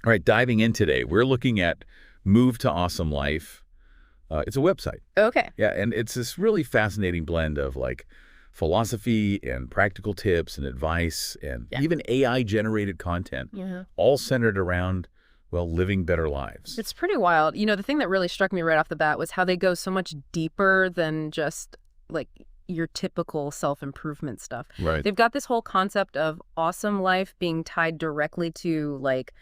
All right, diving in today, we're looking at MoveToAwesomeLife. It's a website. Okay. Yeah, and it's this really fascinating blend of like philosophy and practical tips and advice and Yeah. even AI-generated content, Yeah. all centered around, well, living better lives. It's pretty wild. The thing that really struck me right off the bat was how they go so much deeper than just like your typical self-improvement stuff. Right. They've got this whole concept of awesome life being tied directly to like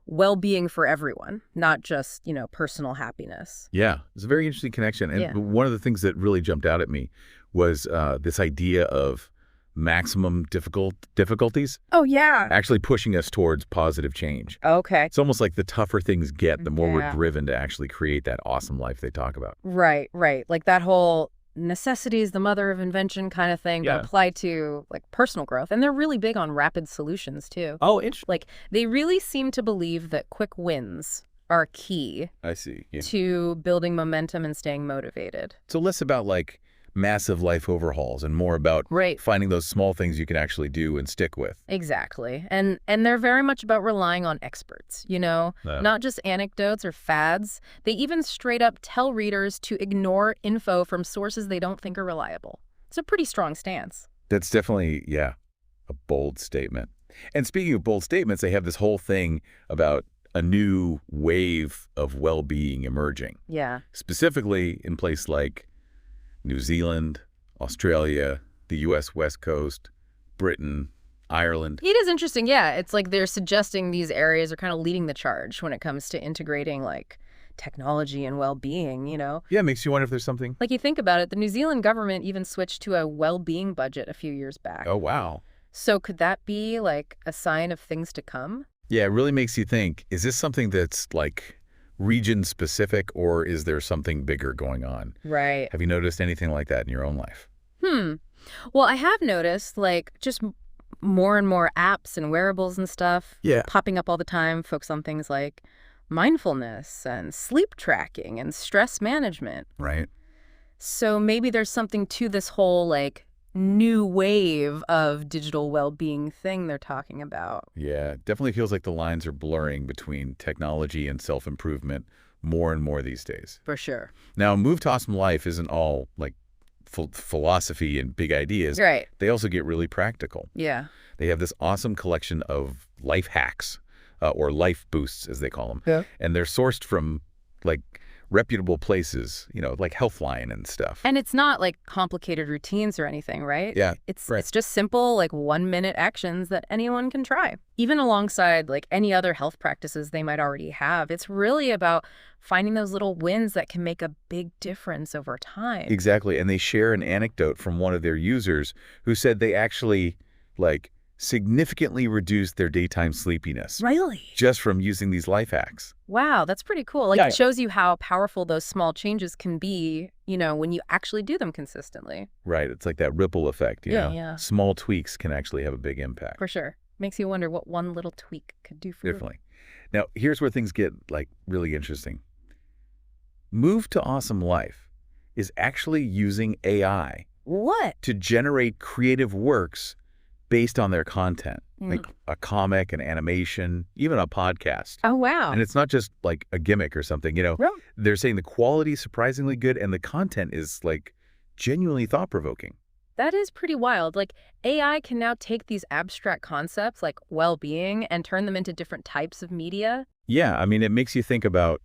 well-being for everyone, not just, personal happiness. Yeah, it's a very interesting connection. And Yeah. one of the things that really jumped out at me was this idea of maximum difficulties Oh, yeah. actually pushing us towards positive change. Okay. It's almost like the tougher things get, the more we're Yeah. driven to actually create that awesome life they talk about. Right, right. Like that whole necessity is the mother of invention kind of thing, Yeah. but applied to like personal growth. And they're really big on rapid solutions too. Oh, interesting. Like they really seem to believe that quick wins are key I see. Yeah. to building momentum and staying motivated. So less about like massive life overhauls and more about Right. finding those small things you can actually do and stick with. Exactly. And they're very much about relying on experts, Yeah. not just anecdotes or fads. They even straight up tell readers to ignore info from sources they don't think are reliable. It's a pretty strong stance. That's definitely, yeah, a bold statement. And speaking of bold statements, they have this whole thing about a new wave of well-being emerging, Yeah. specifically in places like New Zealand, Australia, the U.S. West Coast, Britain, Ireland. It is interesting. Yeah. It's like they're suggesting these areas are kind of leading the charge when it comes to integrating like technology and well-being, Yeah, it makes you wonder if there's something. Like you think about it, the New Zealand government even switched to a well-being budget a few years back. Oh, wow. So could that be like a sign of things to come? Yeah, it really makes you think, is this something that's like region-specific or is there something bigger going on? Right. Have you noticed anything like that in your own life? Well, I have noticed like just more and more apps and wearables and stuff Yeah. popping up all the time, focus on things like mindfulness and sleep tracking and stress management. Right. So maybe there's something to this whole like new wave of digital well-being thing they're talking about. Yeah, it definitely feels like the lines are blurring between technology and self-improvement more and more these days. For sure. Now, Move to Awesome Life isn't all like philosophy and big ideas. Right. They also get really practical. Yeah. They have this awesome collection of life hacks or life boosts, as they call them. Yeah. And they're sourced from like reputable places, like Healthline and stuff. And it's not like complicated routines or anything, right? Yeah, It's right. it's just simple like 1-minute actions that anyone can try. Even alongside like any other health practices they might already have. It's really about finding those little wins that can make a big difference over time. Exactly. And they share an anecdote from one of their users who said they actually like significantly reduced their daytime sleepiness Really? just from using these life hacks. Wow, that's pretty cool. Like Yeah. it shows you how powerful those small changes can be, when you actually do them consistently. Right. It's like that ripple effect. You Yeah, know? yeah. Small tweaks can actually have a big impact. For sure. Makes you wonder what one little tweak could do for you. Definitely. Now, here's where things get like really interesting. Move to Awesome Life is actually using AI What? to generate creative works based on their content, like a comic, an animation, even a podcast. Oh, wow. And it's not just like a gimmick or something, Really? They're saying the quality is surprisingly good and the content is like genuinely thought-provoking. That is pretty wild. Like AI can now take these abstract concepts like well-being and turn them into different types of media. Yeah, I mean, it makes you think about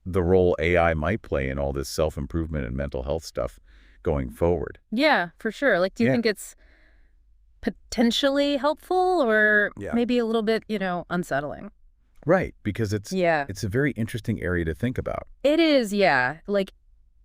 the role AI might play in all this self-improvement and mental health stuff going forward. Yeah, for sure. Like, do you Yeah. think it's potentially helpful or Yeah. maybe a little bit, unsettling? Right, because it's Yeah. a very interesting area to think about. It is, yeah. Like,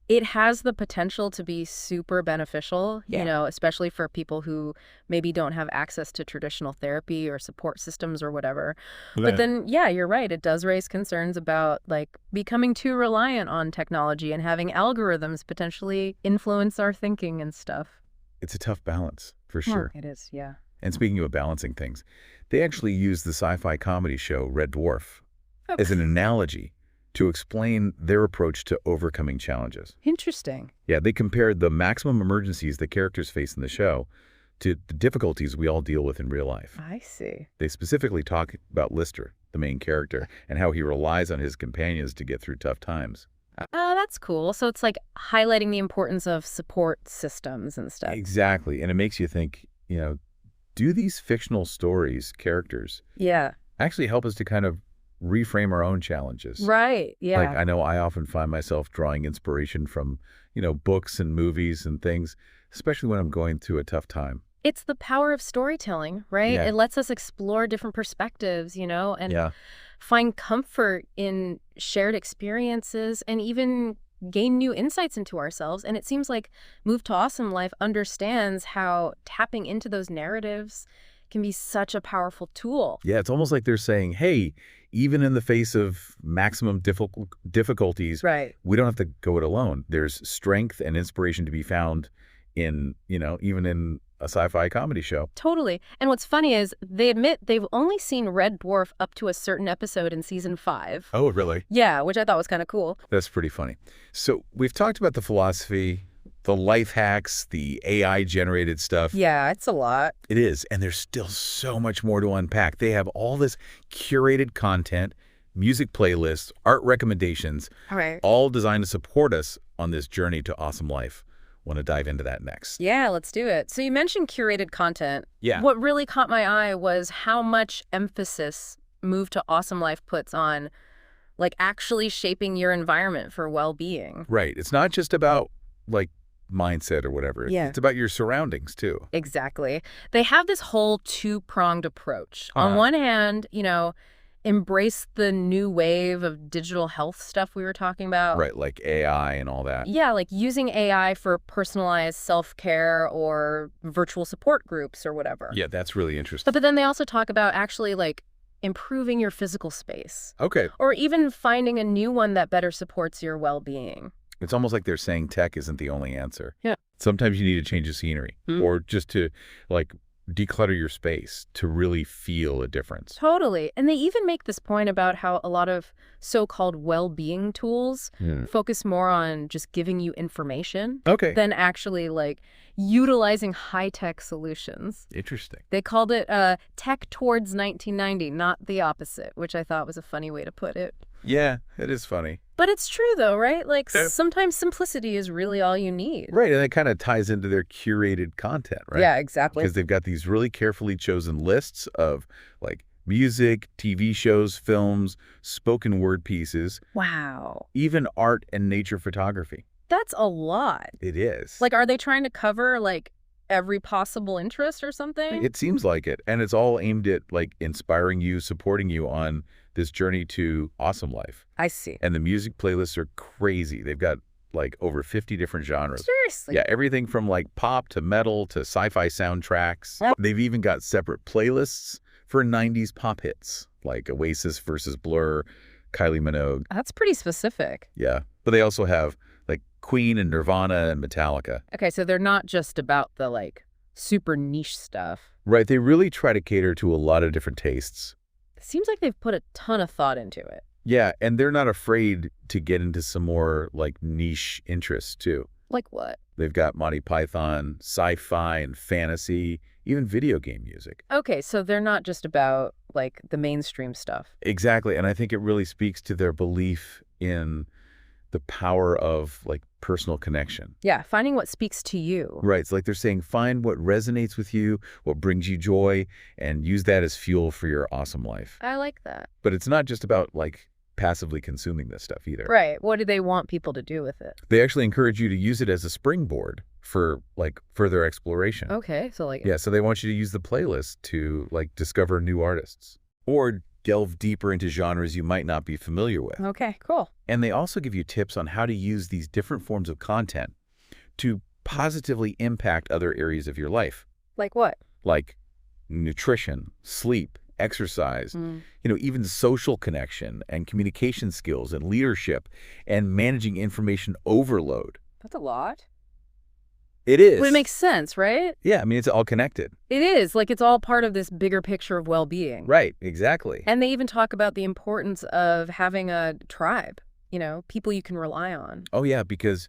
it has the potential to be super beneficial, especially for people who maybe don't have access to traditional therapy or support systems or whatever. But then, yeah, you're right. It does raise concerns about like becoming too reliant on technology and having algorithms potentially influence our thinking and stuff. It's a tough balance, for sure. It is, yeah. And speaking of balancing things, they actually use the sci-fi comedy show Red Dwarf as an analogy to explain their approach to overcoming challenges. Interesting. Yeah, they compared the maximum emergencies the characters face in the show to the difficulties we all deal with in real life. I see. They specifically talk about Lister, the main character, and how he relies on his companions to get through tough times. That's cool. So it's like highlighting the importance of support systems and stuff. Exactly. And it makes you think, do these fictional stories, characters, Yeah. actually help us to kind of reframe our own challenges? Right. Yeah. Like, I know I often find myself drawing inspiration from, books and movies and things, especially when I'm going through a tough time. It's the power of storytelling, right? Yeah. It lets us explore different perspectives, and Yeah. find comfort in shared experiences and even gain new insights into ourselves. And it seems like Move to Awesome Life understands how tapping into those narratives can be such a powerful tool. Yeah, it's almost like they're saying, hey, even in the face of maximum difficulties, Right. we don't have to go it alone. There's strength and inspiration to be found in, even in a sci-fi comedy show. Totally. And what's funny is they admit they've only seen Red Dwarf up to a certain episode in season 5. Oh, really? Yeah, which I thought was kind of cool. That's pretty funny. So we've talked about the philosophy, the life hacks, the AI-generated stuff. Yeah, it's a lot. It is. And there's still so much more to unpack. They have all this curated content, music playlists, art recommendations, All right. all designed to support us on this journey to awesome life. Want to dive into that next. Yeah, let's do it. So you mentioned curated content. Yeah. What really caught my eye was how much emphasis Move to Awesome Life puts on, like, actually shaping your environment for well-being. Right. It's not just about, like, mindset or whatever. Yeah. It's about your surroundings, too. Exactly. They have this whole two-pronged approach. On one hand, embrace the new wave of digital health stuff we were talking about. Right, like AI and all that. Yeah, like using AI for personalized self-care or virtual support groups or whatever. Yeah, that's really interesting. But then they also talk about actually, like, improving your physical space. Okay. Or even finding a new one that better supports your well-being. It's almost like they're saying tech isn't the only answer. Yeah. Sometimes you need to change the scenery or just to, like, declutter your space to really feel a difference. Totally. And they even make this point about how a lot of so-called well-being tools focus more on just giving you information Okay. than actually, like, utilizing high-tech solutions. Interesting. They called it tech towards 1990, not the opposite, which I thought was a funny way to put it. Yeah, it is funny. But it's true, though, right? Like, Yeah. sometimes simplicity is really all you need. Right, and it kind of ties into their curated content, right? Yeah, exactly. Because they've got these really carefully chosen lists of, like, music, TV shows, films, spoken word pieces, Wow. even art and nature photography. That's a lot. It is. Like, are they trying to cover, like, every possible interest or something? It seems like it. And it's all aimed at, like, inspiring you, supporting you on this journey to awesome life. I see. And the music playlists are crazy. They've got, like, over 50 different genres. Seriously? Yeah, everything from, like, pop to metal to sci-fi soundtracks. Yep. They've even got separate playlists for 90s pop hits, like Oasis versus Blur, Kylie Minogue. That's pretty specific. Yeah. But they also have, like, Queen and Nirvana and Metallica. Okay, so they're not just about the, like, super niche stuff. Right. They really try to cater to a lot of different tastes. It seems like they've put a ton of thought into it. Yeah, and they're not afraid to get into some more, like, niche interests, too. Like what? They've got Monty Python, sci-fi and fantasy, even video game music. Okay, so they're not just about, like, the mainstream stuff. Exactly, and I think it really speaks to their belief in the power of, like, personal connection. Yeah, finding what speaks to you. Right, it's like they're saying find what resonates with you, what brings you joy, and use that as fuel for your awesome life. I like that. But it's not just about, like, passively consuming this stuff either. Right. What do they want people to do with it? They actually encourage you to use it as a springboard for, like, further exploration. Okay, so, like... Yeah, so they want you to use the playlist to, like, discover new artists or delve deeper into genres you might not be familiar with. Okay, cool. And they also give you tips on how to use these different forms of content to positively impact other areas of your life, Like what? like nutrition, sleep, exercise, even social connection and communication skills and leadership and managing information overload. That's a lot. It is. But it makes sense, right? Yeah, I mean, it's all connected. It is. Like, it's all part of this bigger picture of well-being. Right, exactly. And they even talk about the importance of having a tribe, people you can rely on. Oh, yeah, because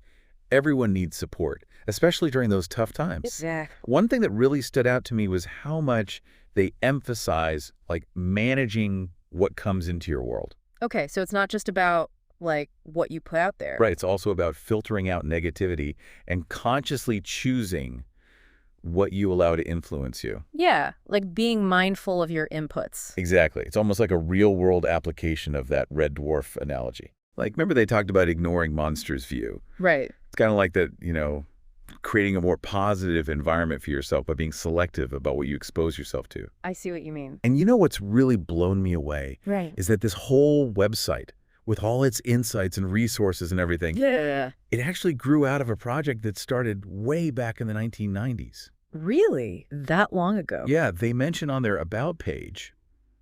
everyone needs support. especially during those tough times. Exactly. One thing that really stood out to me was how much they emphasize, like, managing what comes into your world. Okay, so it's not just about, like, what you put out there. Right. It's also about filtering out negativity and consciously choosing what you allow to influence you. Yeah, like being mindful of your inputs. Exactly. It's almost like a real-world application of that red dwarf analogy. Like, remember they talked about ignoring monsters view? Right. It's kind of like that, creating a more positive environment for yourself by being selective about what you expose yourself to. I see what you mean. And you know what's really blown me away? Right. Is that this whole website, with all its insights and resources and everything, Yeah. it actually grew out of a project that started way back in the 1990s. Really? That long ago? Yeah, they mention on their About page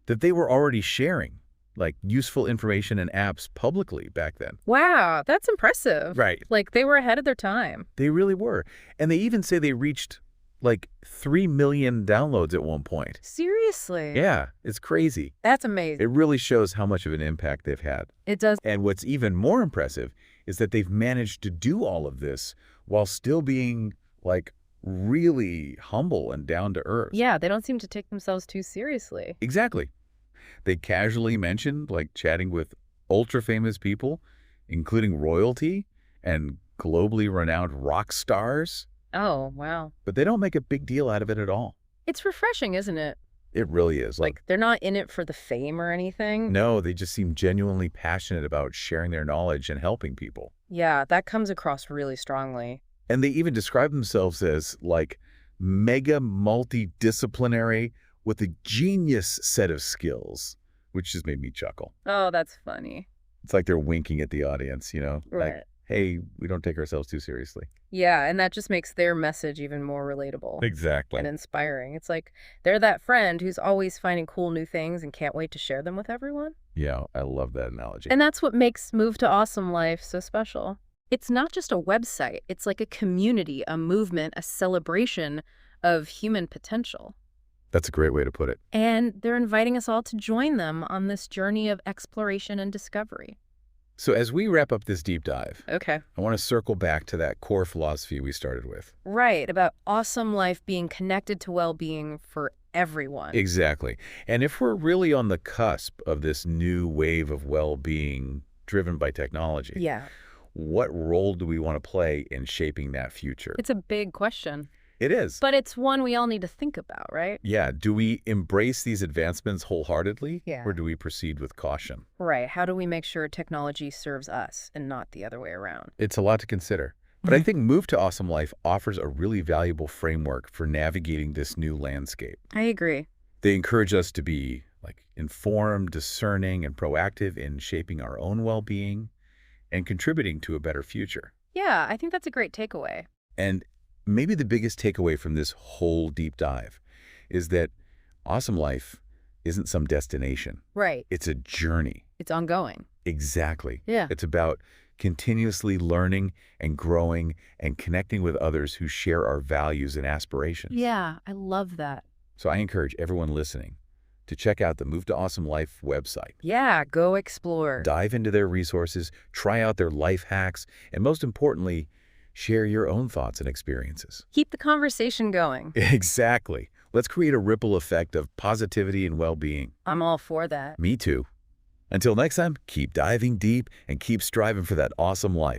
that they were already sharing, like, useful information and apps publicly back then. Wow, that's impressive. Right. Like, they were ahead of their time. They really were. And they even say they reached, like, 3 million downloads at one point. Seriously? Yeah, it's crazy. That's amazing. It really shows how much of an impact they've had. It does. And what's even more impressive is that they've managed to do all of this while still being, like, really humble and down to earth. Yeah, they don't seem to take themselves too seriously. Exactly. They casually mentioned, like, chatting with ultra-famous people, including royalty and globally renowned rock stars. Oh, wow. But they don't make a big deal out of it at all. It's refreshing, isn't it? It really is. Like, they're not in it for the fame or anything. No, they just seem genuinely passionate about sharing their knowledge and helping people. Yeah, that comes across really strongly. And they even describe themselves as, like, mega multidisciplinary with a genius set of skills, which just made me chuckle. Oh, that's funny. It's like they're winking at the audience, Right. like, hey, we don't take ourselves too seriously. Yeah, and that just makes their message even more relatable Exactly. and inspiring. It's like they're that friend who's always finding cool new things and can't wait to share them with everyone. Yeah, I love that analogy. And that's what makes Move to Awesome Life so special. It's not just a website. It's like a community, a movement, a celebration of human potential. That's a great way to put it. And they're inviting us all to join them on this journey of exploration and discovery. So as we wrap up this deep dive, Okay. I want to circle back to that core philosophy we started with. Right, about awesome life being connected to well-being for everyone. Exactly. And if we're really on the cusp of this new wave of well-being driven by technology, Yeah. what role do we want to play in shaping that future? It's a big question. It is. But it's one we all need to think about, right? Yeah. Do we embrace these advancements wholeheartedly? Yeah. Or do we proceed with caution? Right. How do we make sure technology serves us and not the other way around? It's a lot to consider. But I think Move to Awesome Life offers a really valuable framework for navigating this new landscape. I agree. They encourage us to be, like, informed, discerning, and proactive in shaping our own well-being and contributing to a better future. Yeah, I think that's a great takeaway. And maybe the biggest takeaway from this whole deep dive is that awesome life isn't some destination. Right. It's a journey. It's ongoing. Exactly. Yeah. It's about continuously learning and growing and connecting with others who share our values and aspirations. Yeah, I love that. So I encourage everyone listening to check out the Move to Awesome Life website. Yeah, go explore. Dive into their resources, try out their life hacks, and most importantly, share your own thoughts and experiences. Keep the conversation going. Exactly. Let's create a ripple effect of positivity and well-being. I'm all for that. Me too. Until next time, keep diving deep and keep striving for that awesome life.